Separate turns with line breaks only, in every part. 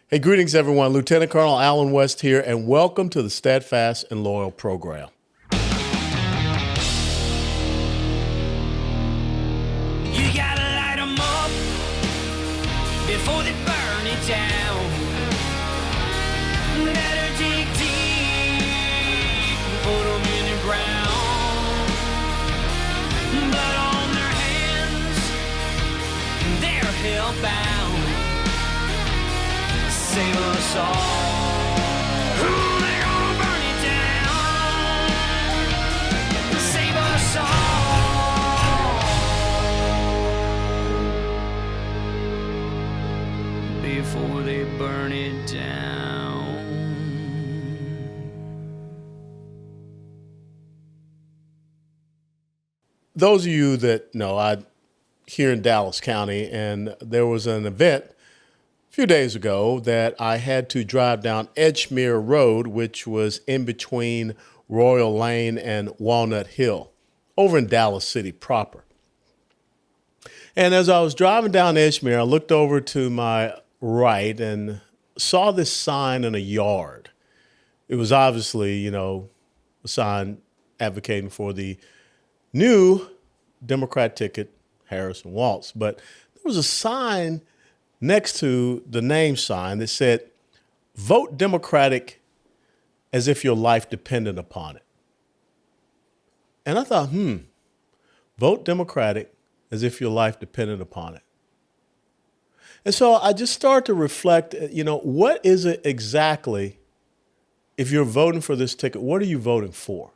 Hey, greetings, everyone. Lieutenant Colonel Alan West here, and welcome to the Steadfast and Loyal program.
You gotta light 'em up before they burn it down. Better dig deep and put 'em in the ground. Blood on their hands, they're hellbound. Save us all. Ooh, they're gonna burn it down. Save us all before they burn it down.
Those of you that know, I'm here in Dallas County, and there was an event a few days ago that I had to drive down Edgemere Road, which was in between Royal Lane and Walnut Hill, over in Dallas City proper. And as I was driving down Edgemere, I looked over to my right and saw this sign in a yard. It was obviously, a sign advocating for the new Democrat ticket, Harris and Walz. But there was a sign next to the name sign that said, "Vote Democratic as if your life depended upon it." And I thought, vote Democratic as if your life depended upon it. And so I just started to reflect, what is it exactly, if you're voting for this ticket, what are you voting for?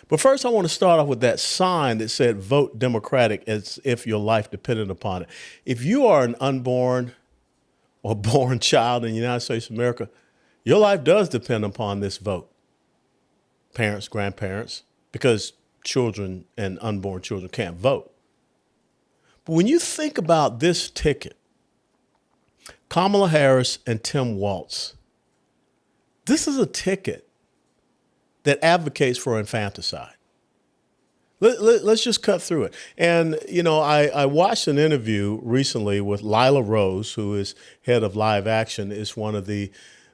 But first, I want to start off with that sign that said, "Vote Democratic as if your life depended upon it." If you are an unborn or born child in the United States of America, your life does depend upon this vote. Parents, grandparents, because children and unborn children can't vote. But when you think about this ticket, Kamala Harris and Tim Walz, this is a ticket that advocates for infanticide. Let's just cut through it. And, I watched an interview recently with Lila Rose, who is head of Live Action, is one of the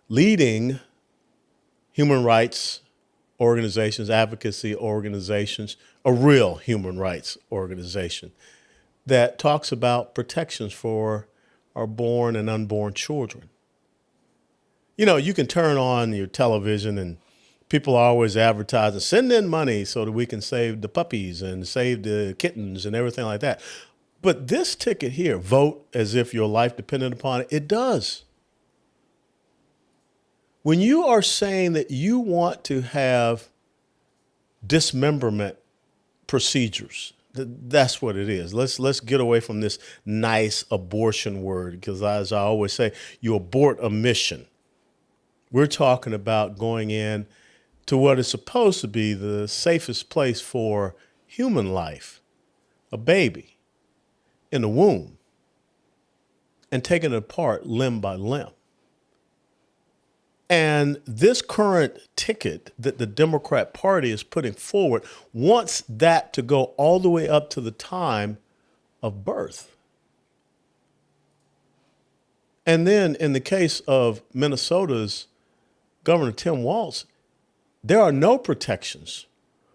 leading human rights organizations, advocacy organizations, a real human rights organization that talks about protections for our born and unborn children. You can turn on your television and people are always advertising, send in money so that we can save the puppies and save the kittens and everything like that. But this ticket here, vote as if your life depended upon it, it does. When you are saying that you want to have dismemberment procedures, that's what it is. Let's get away from this nice abortion word, because as I always say, you abort a mission. We're talking about going in to what is supposed to be the safest place for human life, a baby in the womb, and taking it apart limb by limb. And this current ticket that the Democrat Party is putting forward wants that to go all the way up to the time of birth. And then in the case of Minnesota's Governor Tim Walz, there are no protections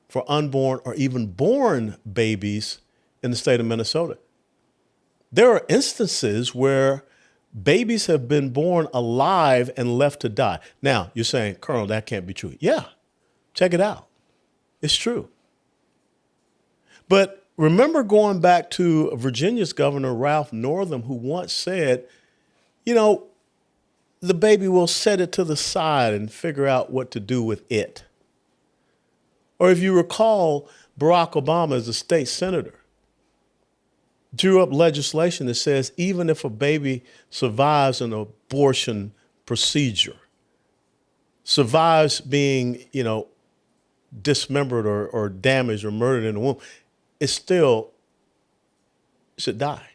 for unborn or even born babies in the state of Minnesota. There are instances where babies have been born alive and left to die. Now, you're saying, Colonel, that can't be true. Yeah, check it out. It's true. But remember going back to Virginia's Governor Ralph Northam, who once said, the baby will set it to the side and figure out what to do with it. Or if you recall, Barack Obama as a state senator drew up legislation that says even if a baby survives an abortion procedure, survives being, dismembered or damaged or murdered in the womb, it still should die.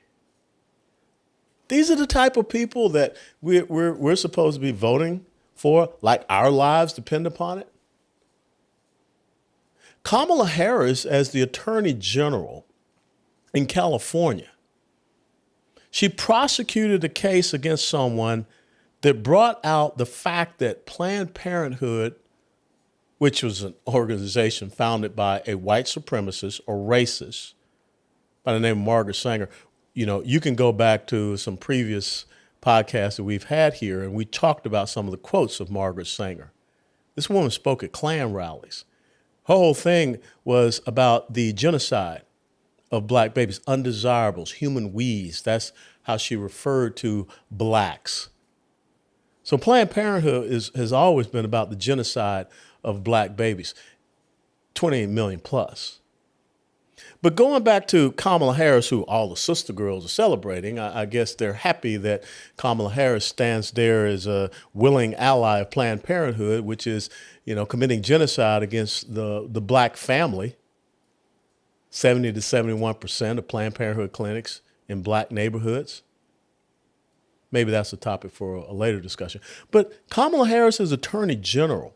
These are the type of people that we're supposed to be voting for, like our lives depend upon it. Kamala Harris, as the Attorney General in California, she prosecuted a case against someone that brought out the fact that Planned Parenthood, which was an organization founded by a white supremacist or racist by the name of Margaret Sanger. You can go back to some previous podcasts that we've had here, and we talked about some of the quotes of Margaret Sanger. This woman spoke at Klan rallies. Her whole thing was about the genocide of black babies, undesirables, human weeds. That's how she referred to blacks. So Planned Parenthood has always been about the genocide of black babies, 28 million plus. But going back to Kamala Harris, who all the sister girls are celebrating, I guess they're happy that Kamala Harris stands there as a willing ally of Planned Parenthood, which is, committing genocide against the black family. 70 to 71% of Planned Parenthood clinics in black neighborhoods. Maybe that's a topic for a later discussion. But Kamala Harris's Attorney General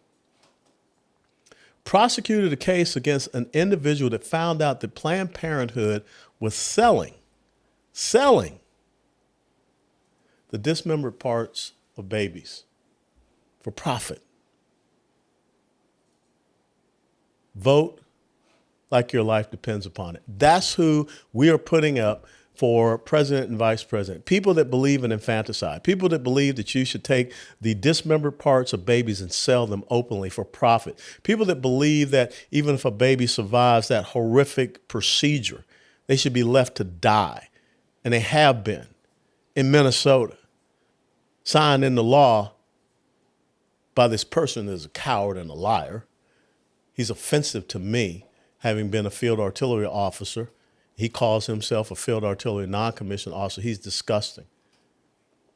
prosecuted a case against an individual that found out that Planned Parenthood was selling the dismembered parts of babies for profit. Vote like your life depends upon it. That's who we are putting up for president and vice president. People that believe in infanticide, people that believe that you should take the dismembered parts of babies and sell them openly for profit. People that believe that even if a baby survives that horrific procedure, they should be left to die. And they have been in Minnesota, signed into law by this person that is a coward and a liar. He's offensive to me, having been a field artillery officer. He calls himself a field artillery non-commissioned officer. He's disgusting,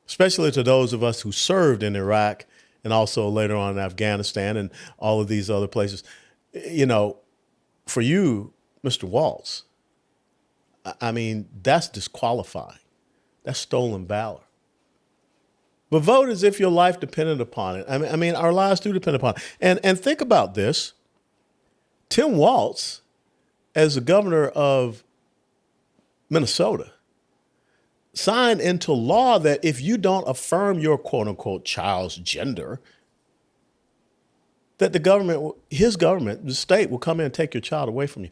especially to those of us who served in Iraq and also later on in Afghanistan and all of these other places. For you, Mr. Waltz, that's disqualifying. That's stolen valor. But vote as if your life depended upon it. Our lives do depend upon it. And think about this. Tim Waltz, as the governor of Minnesota, signed into law that if you don't affirm your quote unquote child's gender, that his government, the state, will come in and take your child away from you.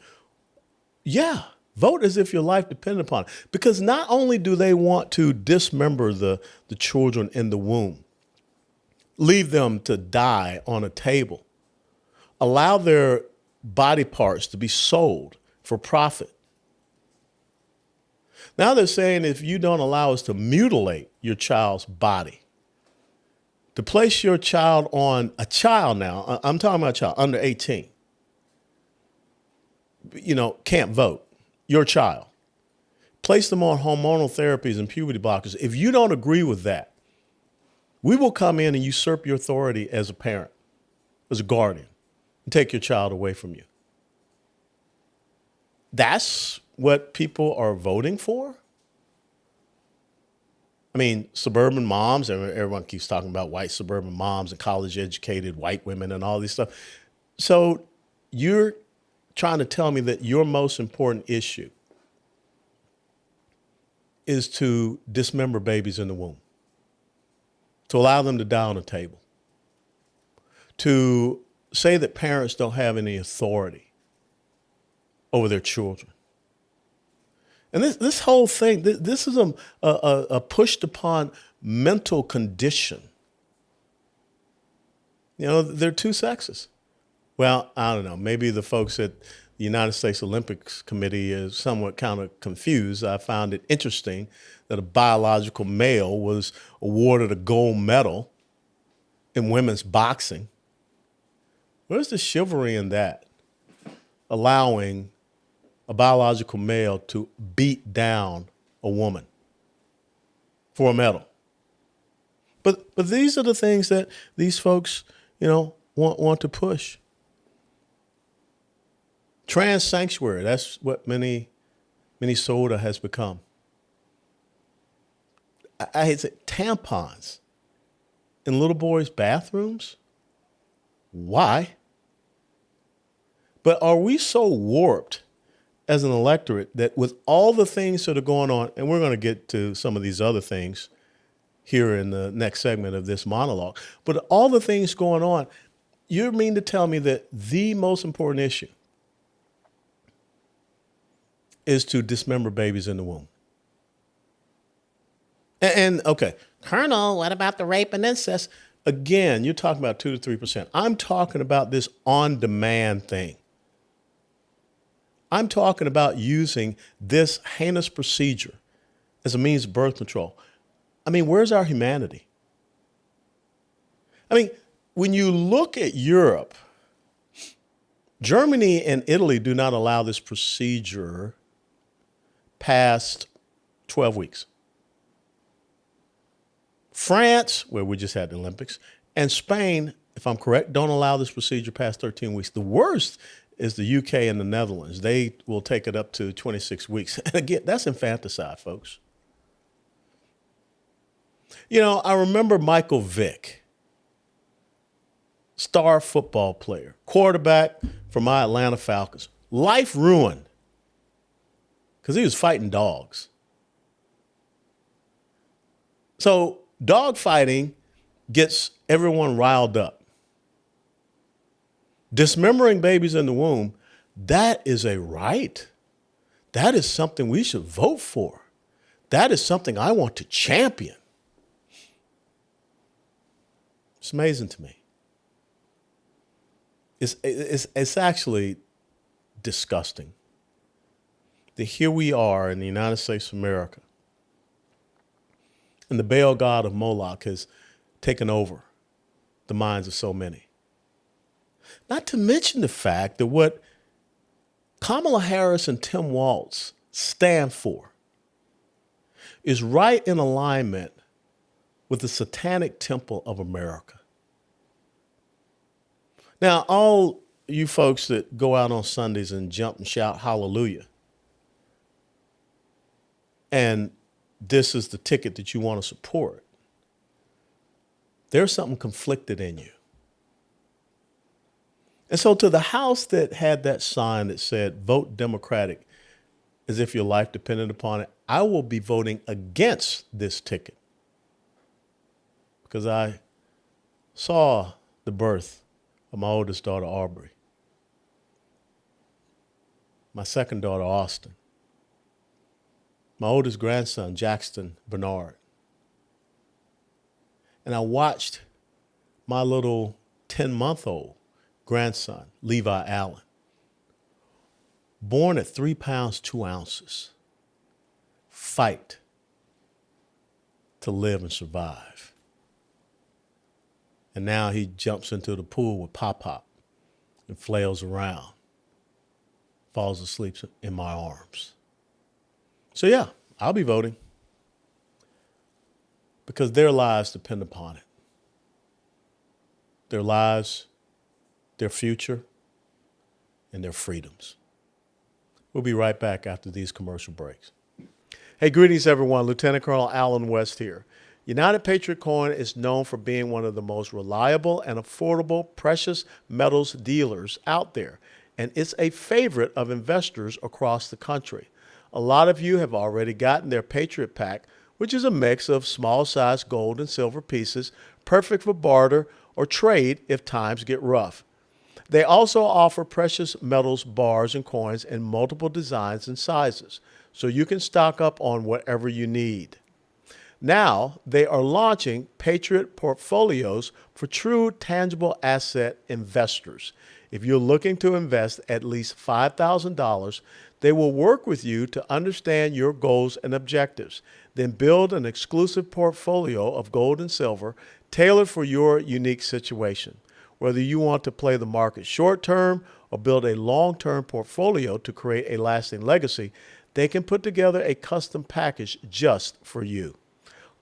Yeah, vote as if your life depended upon it. Because not only do they want to dismember the children in the womb, leave them to die on a table, allow their body parts to be sold for profit. Now they're saying if you don't allow us to mutilate your child's body, to place your child on a child now, I'm talking about a child under 18, can't vote, your child, place them on hormonal therapies and puberty blockers. If you don't agree with that, we will come in and usurp your authority as a parent, as a guardian, and take your child away from you. That's what people are voting for? Suburban moms, everyone keeps talking about white suburban moms and college-educated white women and all this stuff. So you're trying to tell me that your most important issue is to dismember babies in the womb, to allow them to die on a table, to say that parents don't have any authority over their children. And this whole thing, this is a pushed upon mental condition. There are two sexes. Well, I don't know. Maybe the folks at the United States Olympics Committee is somewhat kind of confused. I found it interesting that a biological male was awarded a gold medal in women's boxing. Where's the chivalry in that? Allowing a biological male to beat down a woman for a medal. But these are the things that these folks, want to push. Trans sanctuary, that's what Minnesota has become. I hate to say tampons in little boys' bathrooms? Why? But are we so warped as an electorate that with all the things that are going on, and we're going to get to some of these other things here in the next segment of this monologue. But all the things going on, you mean to tell me that the most important issue is to dismember babies in the womb? And okay, Colonel, what about the rape and incest? Again, you're talking about 2 to 3%. I'm talking about this on-demand thing. I'm talking about using this heinous procedure as a means of birth control. I mean, where's our humanity? I mean, when you look at Europe, Germany and Italy do not allow this procedure past 12 weeks. France, where we just had the Olympics, and Spain, if I'm correct, don't allow this procedure past 13 weeks. The worst is the UK and the Netherlands. They will take it up to 26 weeks. And again, that's infanticide, folks. You know, I remember Michael Vick, star football player, quarterback for my Atlanta Falcons. Life ruined because he was fighting dogs. So dog fighting gets everyone riled up. Dismembering babies in the womb, that is a right. That is something we should vote for. That is something I want to champion. It's amazing to me. It's actually disgusting that here we are in the United States of America, and the Baal god of Moloch has taken over the minds of so many. Not to mention the fact that what Kamala Harris and Tim Walz stand for is right in alignment with the Satanic Temple of America. Now, all you folks that go out on Sundays and jump and shout hallelujah, and this is the ticket that you want to support, there's something conflicted in you. And so to the house that had that sign that said, vote Democratic as if your life depended upon it, I will be voting against this ticket because I saw the birth of my oldest daughter, Aubrey, my second daughter, Austin, my oldest grandson, Jackson Bernard. And I watched my little 10-month-old grandson, Levi Allen, born at 3 pounds, 2 ounces, fight to live and survive. And now he jumps into the pool with Pop-Pop and flails around, falls asleep in my arms. So yeah, I'll be voting because their lives depend upon it. Their lives, their future, and their freedoms. We'll be right back after these commercial breaks. Hey, greetings everyone. Lieutenant Colonel Alan West here. United Patriot Coin is known for being one of the most reliable and affordable precious metals dealers out there, and it's a favorite of investors across the country. A lot of you have already gotten their Patriot Pack, which is a mix of small-sized gold and silver pieces, perfect for barter or trade if times get rough. They also offer precious metals bars and coins in multiple designs and sizes, so you can stock up on whatever you need. Now, they are launching Patriot Portfolios for true tangible asset investors. If you're looking to invest at least $5,000, they will work with you to understand your goals and objectives, then build an exclusive portfolio of gold and silver tailored for your unique situation. Whether you want to play the market short-term or build a long-term portfolio to create a lasting legacy, they can put together a custom package just for you.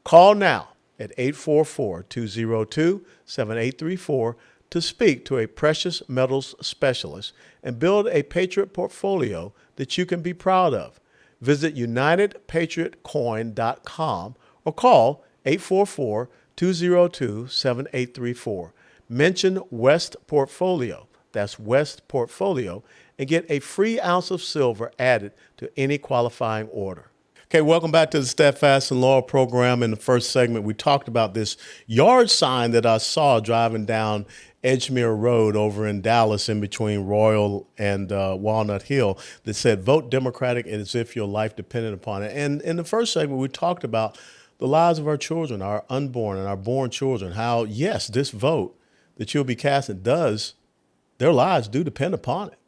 Call now at 844-202-7834 to speak to a precious metals specialist and build a Patriot portfolio that you can be proud of. Visit UnitedPatriotCoin.com or call 844-202-7834. Mention West Portfolio, that's West Portfolio, and get a free ounce of silver added to any qualifying order. Okay, welcome back to the Steadfast and Loyal program. In the first segment, we talked about this yard sign that I saw driving down Edgemere Road over in Dallas in between Royal and Walnut Hill that said, "Vote Democratic as if your life depended upon it." And in the first segment, we talked about the lives of our children, our unborn and our born children, how, yes, this vote that you'll be casting their lives do depend upon it.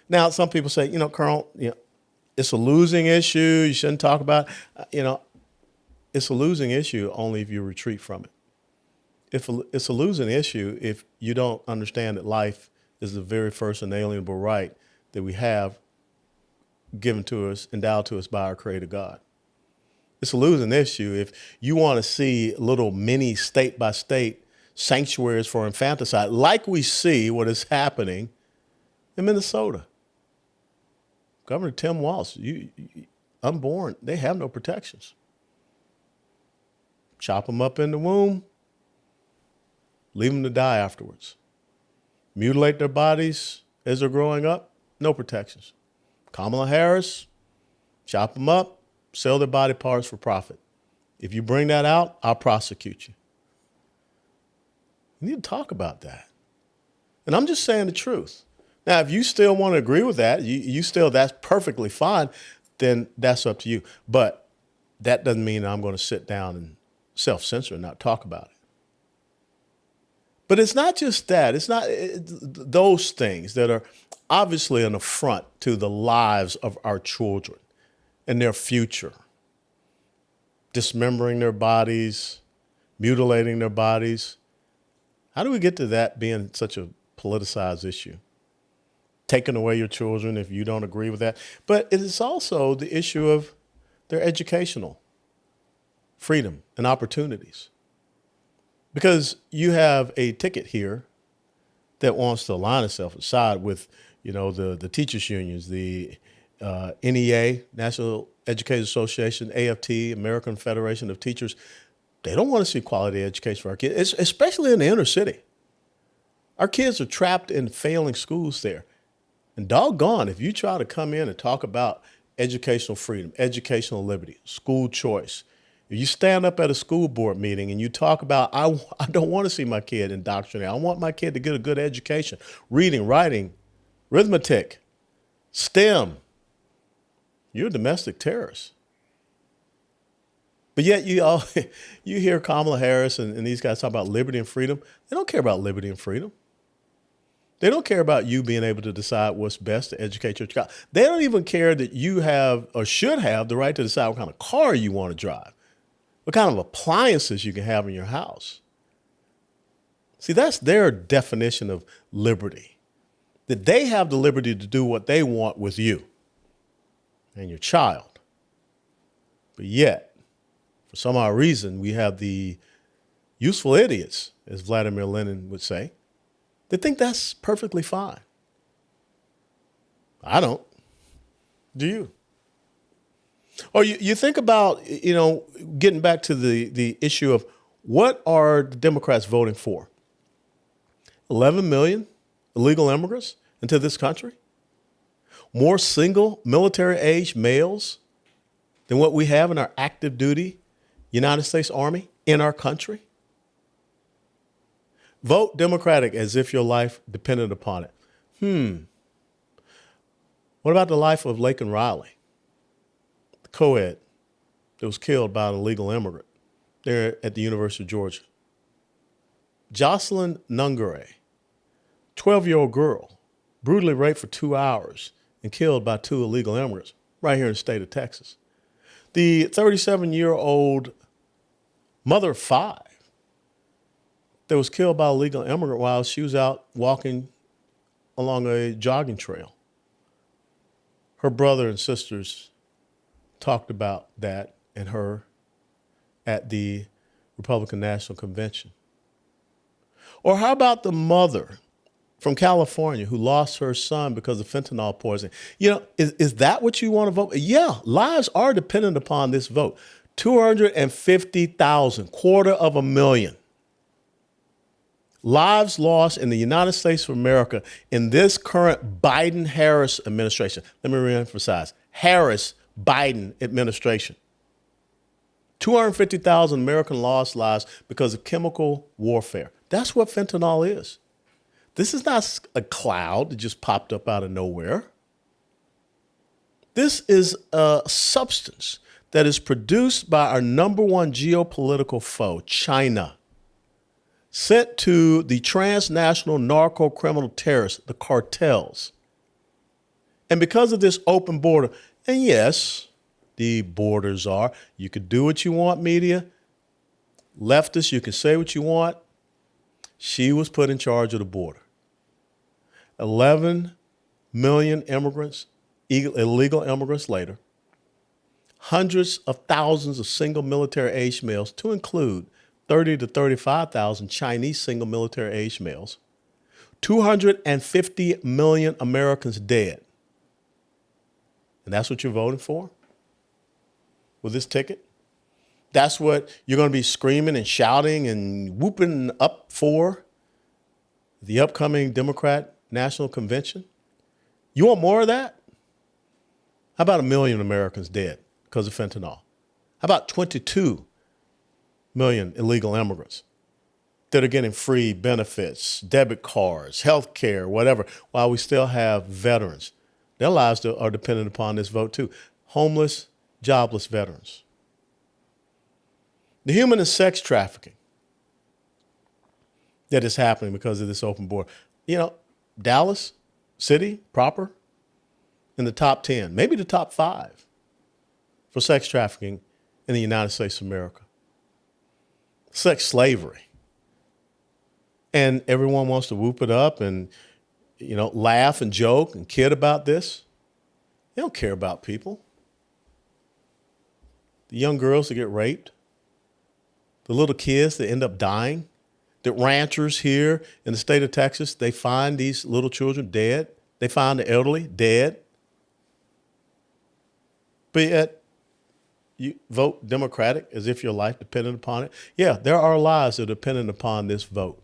Now, some people say, Colonel, it's a losing issue. You shouldn't talk about it. It's a losing issue only if you retreat from it. It's a losing issue if you don't understand that life is the very first inalienable right that we have given to us, endowed to us by our Creator God. It's a losing issue if you want to see little mini state-by-state sanctuaries for infanticide, like we see what is happening in Minnesota. Governor Tim Walz, unborn, they have no protections. Chop them up in the womb, leave them to die afterwards. Mutilate their bodies as they're growing up, no protections. Kamala Harris, chop them up, sell their body parts for profit. If you bring that out, I'll prosecute you. We need to talk about that. And I'm just saying the truth. Now, if you still want to agree with that, that's perfectly fine, then that's up to you. But that doesn't mean I'm going to sit down and self-censor and not talk about it. But it's not just that. It's not those things that are obviously an affront to the lives of our children and their future. Dismembering their bodies, mutilating their bodies. How do we get to that being such a politicized issue? Taking away your children if you don't agree with that. But it is also the issue of their educational freedom and opportunities. Because you have a ticket here that wants to align itself aside with, the teachers unions, the NEA, National Educators Association, AFT, American Federation of Teachers. They don't want to see quality education for our kids, especially in the inner city. Our kids are trapped in failing schools there. And doggone, if you try to come in and talk about educational freedom, educational liberty, school choice, if you stand up at a school board meeting and you talk about, I don't want to see my kid indoctrinated. I want my kid to get a good education, reading, writing, arithmetic, STEM. You're a domestic terrorist. But yet you hear Kamala Harris and these guys talk about liberty and freedom. They don't care about liberty and freedom. They don't care about you being able to decide what's best to educate your child. They don't even care that you have or should have the right to decide what kind of car you want to drive, what kind of appliances you can have in your house. See, that's their definition of liberty, that they have the liberty to do what they want with you and your child. But yet, for some odd reason, we have the useful idiots, as Vladimir Lenin would say, they think that's perfectly fine. I don't. Do you? Or you think about, getting back to the issue of what are the Democrats voting for? 11 million illegal immigrants into this country? More single military-age males than what we have in our active duty United States Army in our country? Vote Democratic as if your life depended upon it. What about the life of Laken Riley, the co-ed that was killed by an illegal immigrant there at the University of Georgia? Jocelyn Nungare, 12-year-old girl, brutally raped for 2 hours and killed by 2 illegal immigrants right here in the state of Texas. The 37-year-old mother of 5 that was killed by a legal immigrant while she was out walking along a jogging trail. Her brother and sisters talked about that and her at the Republican National Convention. Or how about the mother from California who lost her son because of fentanyl poisoning? Is that what you want to vote? Yeah, lives are dependent upon this vote. 250,000, 250,000. Lives lost in the United States of America in this current Biden-Harris administration. Let me reemphasize, Harris Biden administration. 250,000 American lost lives because of chemical warfare. That's what fentanyl is. This is not a cloud that just popped up out of nowhere. This is a substance that is produced by our number one geopolitical foe, China, sent to the transnational narco-criminal terrorists, the cartels. And because of this open border, and yes, the borders are, you can do what you want, media. Leftists, you can say what you want. She was put in charge of the border. 11 million immigrants, illegal immigrants later, hundreds of thousands of single military age males, to include 30 to 35,000 Chinese single military age males, 250 million Americans dead. And that's what you're voting for with this ticket? That's what you're going to be screaming and shouting and whooping up for the upcoming Democrat National Convention? You want more of that? How about 1 million Americans dead because of fentanyl? How about 22 million illegal immigrants that are getting free benefits, debit cards, health care, whatever, while we still have veterans? Their lives are dependent upon this vote too. Homeless, jobless veterans. The human and sex trafficking that is happening because of this open border. You know, Dallas city proper in the top 10, maybe the top 5 for sex trafficking in the United States of America. Sex slavery. And everyone wants to whoop it up and, you know, laugh and joke and kid about this. They don't care about people. The young girls that get raped, the little kids that end up dying, the ranchers here in the state of Texas, they find these little children dead. They find the elderly dead. But yet, you vote Democratic as if your life depended upon it. Yeah, there are lives that are dependent upon this vote.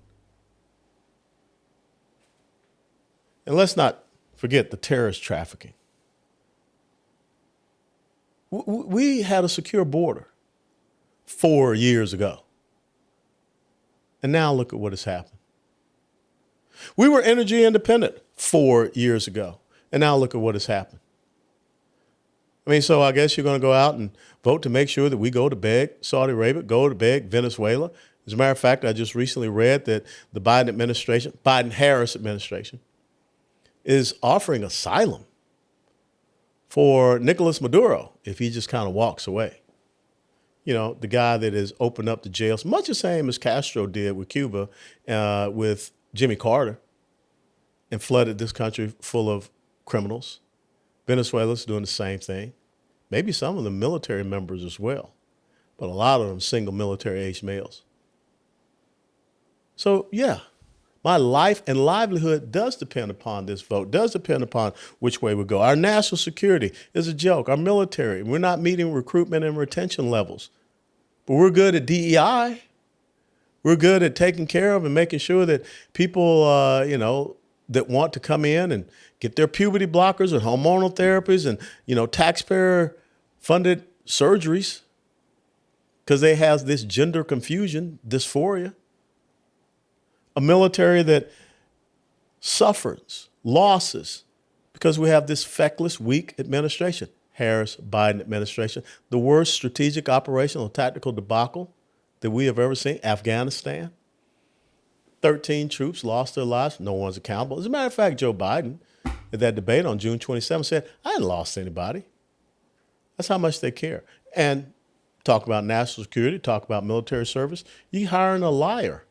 And let's not forget the terrorist trafficking. We had a secure border 4 years ago. And now look at what has happened. We were energy independent 4 years ago. And now look at what has happened. I mean, so I guess you're going to go out and vote to make sure that we go to beg Saudi Arabia, go to beg Venezuela. As a matter of fact, I just recently read that the Biden-Harris administration, is offering asylum for Nicolas Maduro if he just kind of walks away. You know, the guy that has opened up the jails, much the same as Castro did with Cuba, with Jimmy Carter, and flooded this country full of criminals. Venezuela's doing the same thing. Maybe some of the military members as well, but a lot of them single military age males. So, yeah, my life and livelihood does depend upon this vote, does depend upon which way we go. Our national security is a joke. Our military, we're not meeting recruitment and retention levels. But we're good at DEI. We're good at taking care of and making sure that people, that want to come in and get their puberty blockers and hormonal therapies and, taxpayer-funded surgeries because they have this gender confusion, dysphoria. A military that suffers losses because we have this feckless, weak administration. Harris-Biden administration, the worst strategic, operational, tactical debacle that we have ever seen. Afghanistan, 13 troops lost their lives. No one's accountable. As a matter of fact, Joe Biden, at that debate on June 27th, said, I hadn't lost anybody. That's how much they care. And talk about national security, talk about military service. You hiring a liar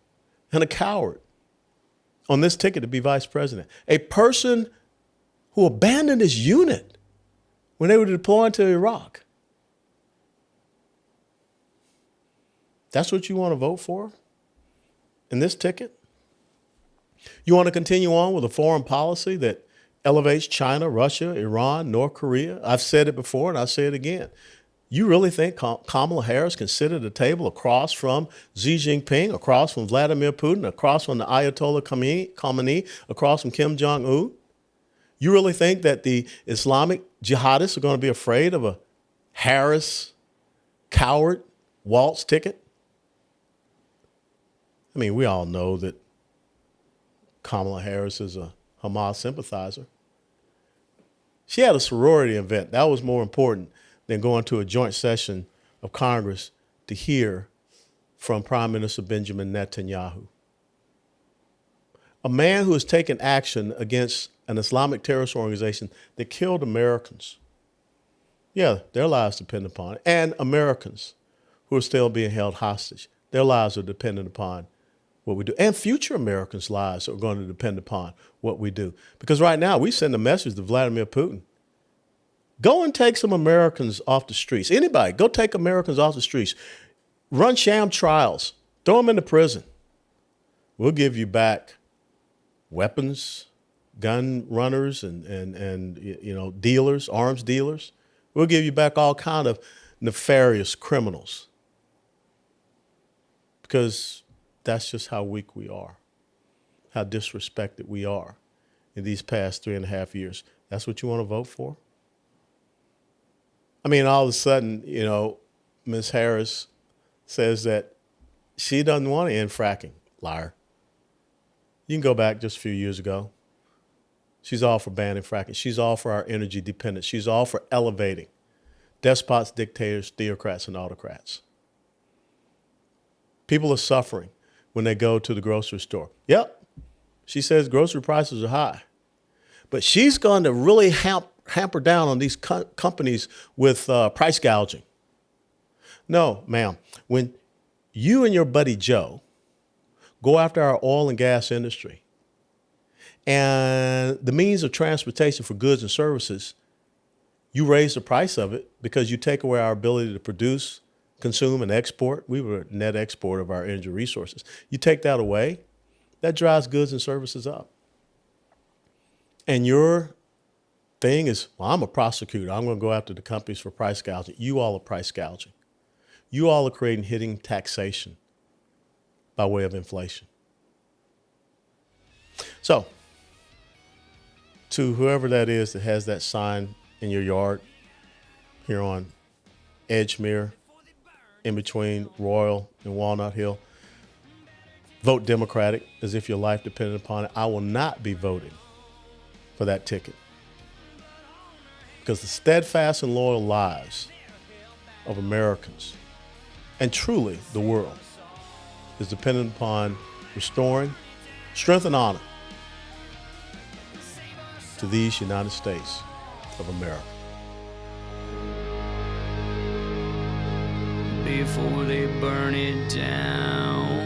and a coward on this ticket to be vice president. A person who abandoned his unit when they were deploying to Iraq. That's what you want to vote for in this ticket? You want to continue on with a foreign policy that elevates China, Russia, Iran, North Korea? I've said it before and I'll say it again. You really think Kamala Harris can sit at a table across from Xi Jinping, across from Vladimir Putin, across from the Ayatollah Khamenei, across from Kim Jong-un? You really think that the Islamic jihadists are going to be afraid of a Harris, coward, waltz ticket. I mean, we all know that Kamala Harris is a Hamas sympathizer. She had a sorority event. That was more important than going to a joint session of Congress to hear from Prime Minister Benjamin Netanyahu. A man who has taken action against an Islamic terrorist organization that killed Americans. Yeah, their lives depend upon it. And Americans who are still being held hostage. Their lives are dependent upon what we do. And future Americans' lives are going to depend upon what we do. Because right now we send a message to Vladimir Putin. Go and take some Americans off the streets. Anybody, go take Americans off the streets. Run sham trials. Throw them into prison. We'll give you back weapons, gun runners, and dealers, arms dealers. We'll give you back all kind of nefarious criminals. Because that's just how weak we are, how disrespected we are in these past 3.5 years. That's what you want to vote for? I mean, all of a sudden, Ms. Harris says that she doesn't want to end fracking. Liar. You can go back just a few years ago. She's all for banning fracking. She's all for our energy dependence. She's all for elevating despots, dictators, theocrats, and autocrats. People are suffering when they go to the grocery store. Yep, she says grocery prices are high. But she's going to really hamper down on these companies with price gouging. No, ma'am. When you and your buddy Joe go after our oil and gas industry and the means of transportation for goods and services, you raise the price of it because you take away our ability to produce, consume, and export. We were a net export of our energy resources. You take that away, that drives goods and services up. And your thing is, well, I'm a prosecutor. I'm going to go after the companies for price gouging. You all are price gouging. You all are creating hidden taxation by way of inflation. So, to whoever that is that has that sign in your yard here on Edgemere, in between Royal and Walnut Hill, vote Democratic as if your life depended upon it. I will not be voting for that ticket because the steadfast and loyal lives of Americans and truly the world is dependent upon restoring strength and honor to these United States of America.
Before they burn it down.